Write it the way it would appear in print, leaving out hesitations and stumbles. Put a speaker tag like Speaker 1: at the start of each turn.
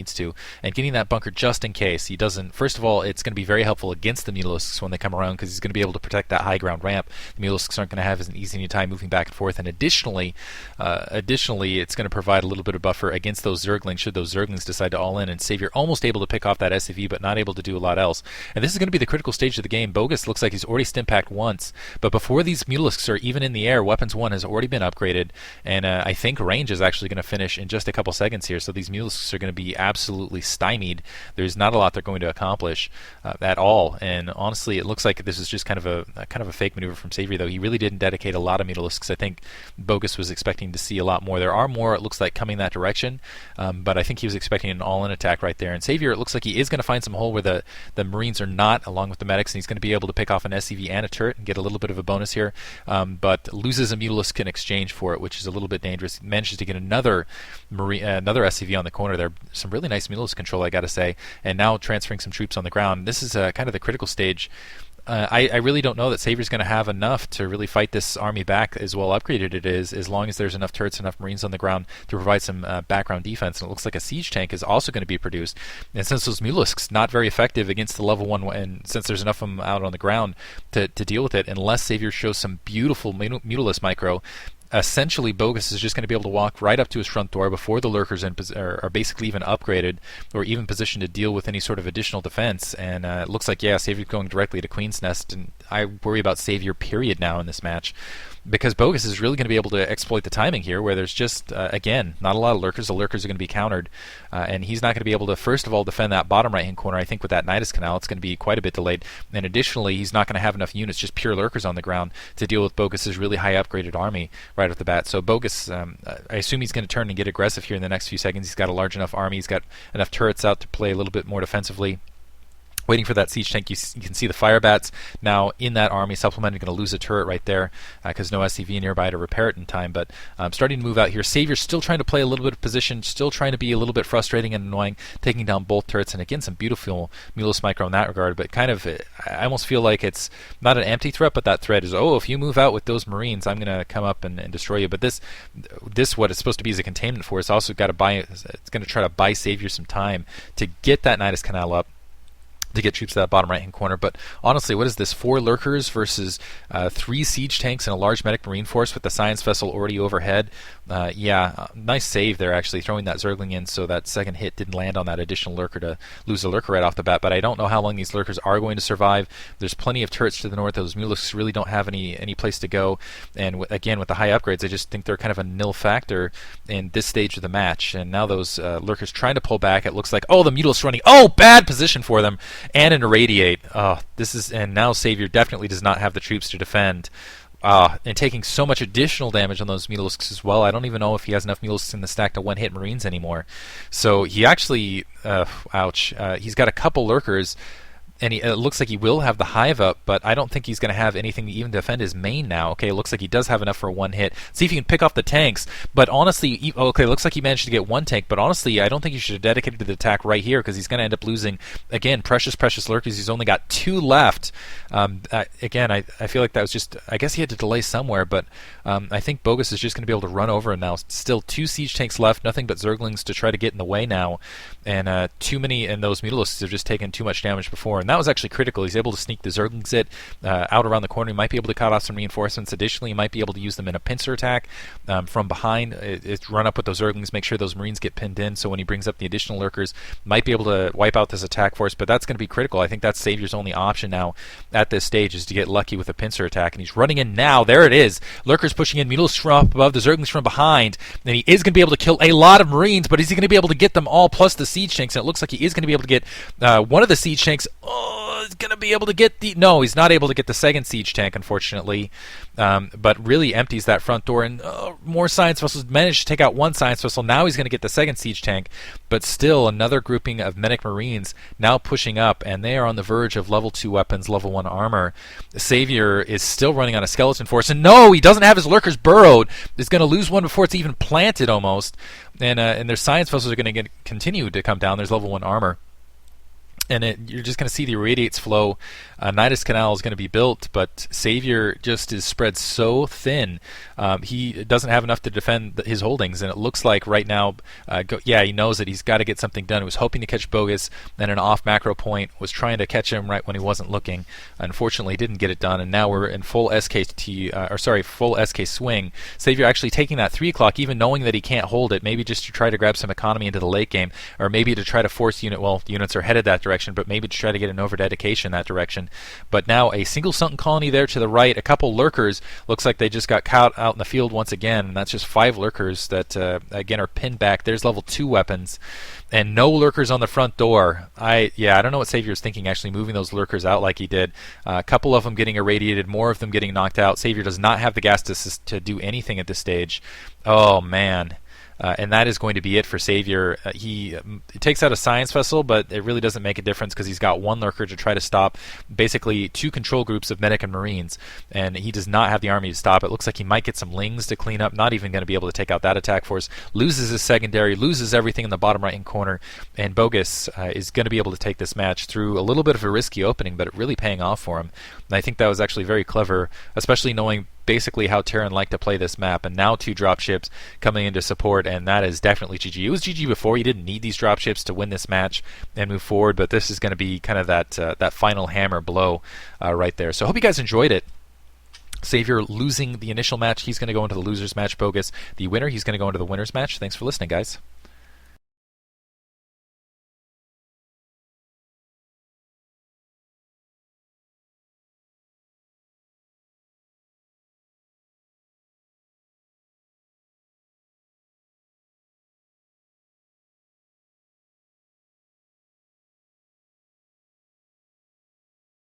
Speaker 1: needs to, and getting that bunker just in case he doesn't. First of all, it's going to be very helpful against the Mutalisks when they come around, because he's going to be able to protect that high ground ramp. The Mutalisks aren't going to have as an easy time moving back and forth, and additionally, it's going to provide a little bit of buffer against those Zerglings should those Zerglings decide to all in, and Savior almost able to pick off that SCV, but not able to do a lot else. And this is going to be the critical stage of the game. Bogus looks like he's already stimpacked once, but before these Mutalisks are even in the air, Weapons 1 has already been upgraded, and I think range is actually going to finish in just a couple seconds here, so these Mutalisks are going to be absolutely stymied. There's not a lot they're going to accomplish at all, and honestly, it looks like this is just kind of a fake maneuver from Savior, though. He really didn't dedicate a lot of Mutalisks. I think Bogus was expecting to see a lot more. There are more, it looks like, coming that direction, but I think he was expecting an all-in attack right there. And Savior, it looks like he is going to find some hole where the Marines are not, along with the medics, and he's going to be able to pick off an SCV and a turret and get a little bit of a bonus here, but loses a Mutalisk in exchange for it, which is a little bit dangerous. He manages to get another another SCV on the corner there. Some really nice Mutalisk control, I gotta say, and now transferring some troops on the ground. This is kind of the critical stage. I really don't know that Savior's going to have enough to really fight this army back as well upgraded it is, as long as there's enough turrets, enough Marines on the ground to provide some background defense. And it looks like a siege tank is also going to be produced. And since those Mutalisks not very effective against the level 1, and since there's enough of them out on the ground to deal with it, unless Savior shows some beautiful Mutalisk micro, essentially Bogus is just going to be able to walk right up to his front door before the lurkers are basically even upgraded or even positioned to deal with any sort of additional defense. And it looks like, yeah, Savior's going directly to Queen's Nest, and I worry about Savior period now in this match, because Bogus is really going to be able to exploit the timing here, where there's just, again, not a lot of lurkers. The lurkers are going to be countered, and he's not going to be able to, first of all, defend that bottom right-hand corner. I think with that Nidus Canal, it's going to be quite a bit delayed. And additionally, he's not going to have enough units, just pure lurkers on the ground, to deal with Bogus's really high upgraded army right off the bat. So Bogus, I assume he's going to turn and get aggressive here in the next few seconds. He's got a large enough army. He's got enough turrets out to play a little bit more defensively. Waiting for that siege tank. You can see the fire bats now in that army. Supplemented, going to lose a turret right there because no SCV nearby to repair it in time. But starting to move out here. Savior's still trying to play a little bit of position, still trying to be a little bit frustrating and annoying, taking down both turrets. And again, some beautiful Mutalisk micro in that regard. But kind of, I almost feel like it's not an empty threat, but that threat is, oh, if you move out with those Marines, I'm going to come up and destroy you. But this what it's supposed to be is a containment force. Also got to buy. It's going to try to buy Savior some time to get that Nidus Canal up, to get troops to that bottom right-hand corner. But honestly, what is this? 4 lurkers versus 3 siege tanks and a large medic marine force with the science vessel already overhead. Nice save there, actually, throwing that Zergling in so that second hit didn't land on that additional lurker to lose a lurker right off the bat. But I don't know how long these lurkers are going to survive. There's plenty of turrets to the north. Those Mutalisks really don't have any place to go. And again, with the high upgrades, I just think they're kind of a nil factor in this stage of the match. And now those lurkers trying to pull back. It looks like, oh, the Mutalisks running. Oh, bad position for them. And an irradiate. And now Savior definitely does not have the troops to defend. And taking so much additional damage on those Mutalisks as well. I don't even know if he has enough Mutalisks in the stack to one-hit Marines anymore. So he actually, ouch. He's got a couple lurkers, and it looks like he will have the hive up, but I don't think he's going to have anything to even defend his main now. Okay, it looks like he does have enough for one hit. See if he can pick off the tanks, but honestly, okay, it looks like he managed to get one tank, but honestly, I don't think he should have dedicated to the attack right here, because he's going to end up losing, again, precious lurkers. He's only got 2 left. Again, I feel like that was just, I guess he had to delay somewhere, but I think Bogus is just going to be able to run over him now. Still 2 siege tanks left, nothing but Zerglings to try to get in the way now, and too many, and those Mutalisks have just taken too much damage before, and that was actually critical. He's able to sneak the Zerglings out around the corner. He might be able to cut off some reinforcements. Additionally, he might be able to use them in a pincer attack from behind. Run up with those Zerglings, make sure those Marines get pinned in, so when he brings up the additional lurkers, might be able to wipe out this attack force, but that's going to be critical. I think that's Savior's only option now at this stage, is to get lucky with a pincer attack, and he's running in now. There it is. Lurkers pushing in, Mutalisks from up above, the Zerglings from behind, and he is going to be able to kill a lot of Marines, but is he going to be able to get them all, plus the siege tanks? And it looks like he is going to be able to get one of the siege tanks. Is going to be able to get the... No, he's not able to get the second siege tank, unfortunately. But really empties that front door, and more science vessels. Managed to take out one science vessel. Now he's going to get the second siege tank, but still another grouping of medic marines now pushing up, and they are on the verge of level 2 weapons, level 1 armor. Savior is still running on a skeleton force, and no, he doesn't have his lurkers burrowed. He's going to lose one before it's even planted almost, and their science vessels are going to continue to come down. There's level 1 armor. and you're just going to see the irradiates flow. Nidus Canal is going to be built, but Savior just is spread so thin. He doesn't have enough to defend his holdings, and it looks like right now, he knows that he's got to get something done. He was hoping to catch Bogus, then an off macro point, was trying to catch him right when he wasn't looking. Unfortunately, didn't get it done, and now we're in full full SK swing. Savior actually taking that 3 o'clock, even knowing that he can't hold it, maybe just to try to grab some economy into the late game, or maybe to try to force units are headed that direction, but maybe to try to get an over-dedication that direction. But now a single sunken colony there to the right, a couple lurkers. Looks like they just got caught out in the field once again, and that's just 5 lurkers that, again, are pinned back. There's level 2 weapons, and no lurkers on the front door. I don't know what Savior's thinking, actually moving those lurkers out like he did. A couple of them getting irradiated, more of them getting knocked out. Savior does not have the gas to do anything at this stage. Oh, man. And that is going to be it for Savior. He takes out a science vessel, but it really doesn't make a difference because he's got 1 lurker to try to stop basically 2 control groups of medic and marines, and he does not have the army to stop. It looks like he might get some lings to clean up, not even going to be able to take out that attack force. Loses his secondary, loses everything in the bottom right hand corner, and Bogus is going to be able to take this match through a little bit of a risky opening, but it really paying off for him. And I think that was actually very clever, especially knowing basically how Terran like to play this map, and now 2 dropships coming into support, and that is definitely GG. It was GG before. You didn't need these dropships to win this match and move forward, but this is going to be kind of that final hammer blow right there. So I hope you guys enjoyed it. Savior losing the initial match. He's going to go into the losers match. Bogus, the winner, he's going to go into the winners match. Thanks for listening, guys.